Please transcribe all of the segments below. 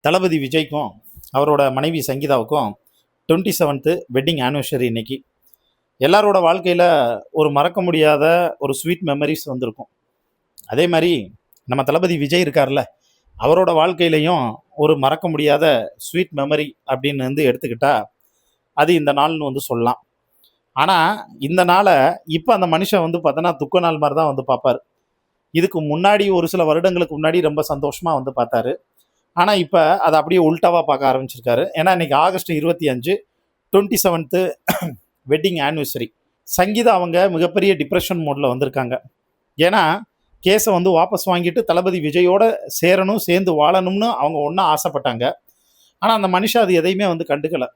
தளபதி விஜய்க்கும் அவரோட மனைவி சங்கீதாவுக்கும் 27th வெட்டிங் ஆனிவர்சரி இன்னைக்கு. எல்லாரோட வாழ்க்கையில் ஒரு மறக்க முடியாத ஒரு ஸ்வீட் மெமரிஸ் வந்திருக்கும். அதே மாதிரி நம்ம தளபதி விஜய் இருக்கார்ல, அவரோட வாழ்க்கையிலையும் ஒரு மறக்க முடியாத ஸ்வீட் மெமரி அப்படின்னு எடுத்துக்கிட்டா அது இந்த நாள்னு சொல்லலாம். ஆனால் இந்த நாளை இப்போ அந்த மனுஷன் பார்த்தோன்னா துக்க நாள் மாதிரி தான் பார்ப்பார். இதுக்கு முன்னாடி ஒரு சில வருடங்களுக்கு முன்னாடி ரொம்ப சந்தோஷமாக பார்த்தாரு. ஆனால் இப்போ அதை அப்படியே உல்ட்டாவாக பார்க்க ஆரம்பிச்சிருக்காரு. ஏன்னா இன்னைக்கு August 25 27th wedding anniversary. Sangeetha அவங்க மிகப்பெரிய டிப்ரெஷன் மோடில் வந்திருக்காங்க. ஏன்னா கேஸை வாபஸ் வாங்கிட்டு தளபதி விஜயோட சேரணும், சேர்ந்து வாழணும்னு அவங்க ஒன்றா ஆசைப்பட்டாங்க. ஆனால் அந்த மனுஷன் அது எதையுமே கண்டுக்கலை.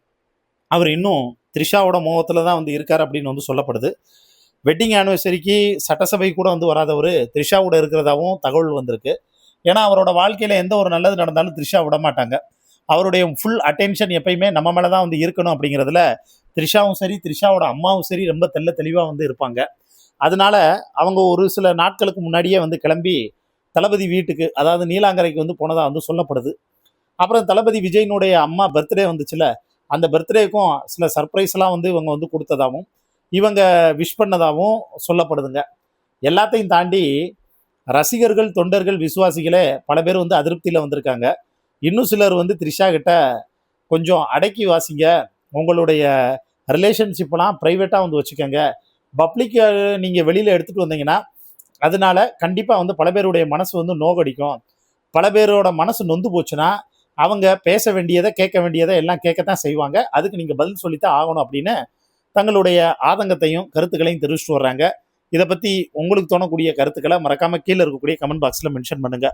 அவர் இன்னும் த்ரிஷாவோட மோகத்தில் தான் இருக்கார் அப்படின்னு சொல்லப்படுது. வெட்டிங் ஆனிவர்சரிக்கு சட்டசபை கூட வராதவர் த்ரிஷாவோட இருக்கிறதாவும் தகவல் வந்திருக்கு. ஏன்னா அவரோட வாழ்க்கையில் எந்த ஒரு நல்லது நடந்தாலும் த்ரிஷா விட மாட்டாங்க. அவருடைய ஃபுல் அட்டென்ஷன் எப்பயுமே நம்ம மேலே தான் இருக்கணும் அப்படிங்கிறதுல த்ரிஷாவும் சரி, த்ரிஷாவோட அம்மாவும் சரி ரொம்ப தெளிவாக இருப்பாங்க. அதனால அவங்க ஒரு சில நாட்களுக்கு முன்னாடியே கிளம்பி தளபதி வீட்டுக்கு, அதாவது நீலாங்கரைக்கு போனதாக சொல்லப்படுது. அப்புறம் தளபதி விஜயினுடைய அம்மா பர்த்டே வந்துச்சுல, அந்த பர்த்டேக்கும் சில சர்ப்ரைஸ்லாம் இவங்க கொடுத்ததாகவும் இவங்க விஷ் பண்ணதாகவும் சொல்லப்படுதுங்க. எல்லாத்தையும் தாண்டி ரசிகர்கள், தொண்டர்கள், விசுவாசிகளே பல பேர் அதிருப்தியில் வந்திருக்காங்க. இன்னும் சிலர் த்ரிஷா கிட்ட கொஞ்சம் அடக்கி வாசிங்க, உங்களுடைய ரிலேஷன்ஷிப்லாம் ப்ரைவேட்டாக வச்சுக்கோங்க, பப்ளிக்கை நீங்கள் வெளியில் எடுத்துகிட்டு வந்தீங்கன்னா அதனால கண்டிப்பாக பல பேருடைய மனசு நோகடிக்கும். பல பேரோட மனசு நொந்து போச்சுன்னா அவங்க பேச வேண்டியதை, கேட்க வேண்டியதை எல்லாம் கேட்கத்தான் செய்வாங்க. அதுக்கு நீங்கள் பதில் சொல்லித்தான் ஆகணும் அப்படின்னு தங்களுடைய ஆதங்கத்தையும் கருத்துக்களையும் தெரிவிச்சுட்டு வர்றாங்க. இதை பற்றி உங்களுக்கு தோணக்கூடிய கருத்துக்களை மறக்காமல் கீழே இருக்கக்கூடிய கமெண்ட் பாக்ஸில் மென்ஷன் பண்ணுங்கள்.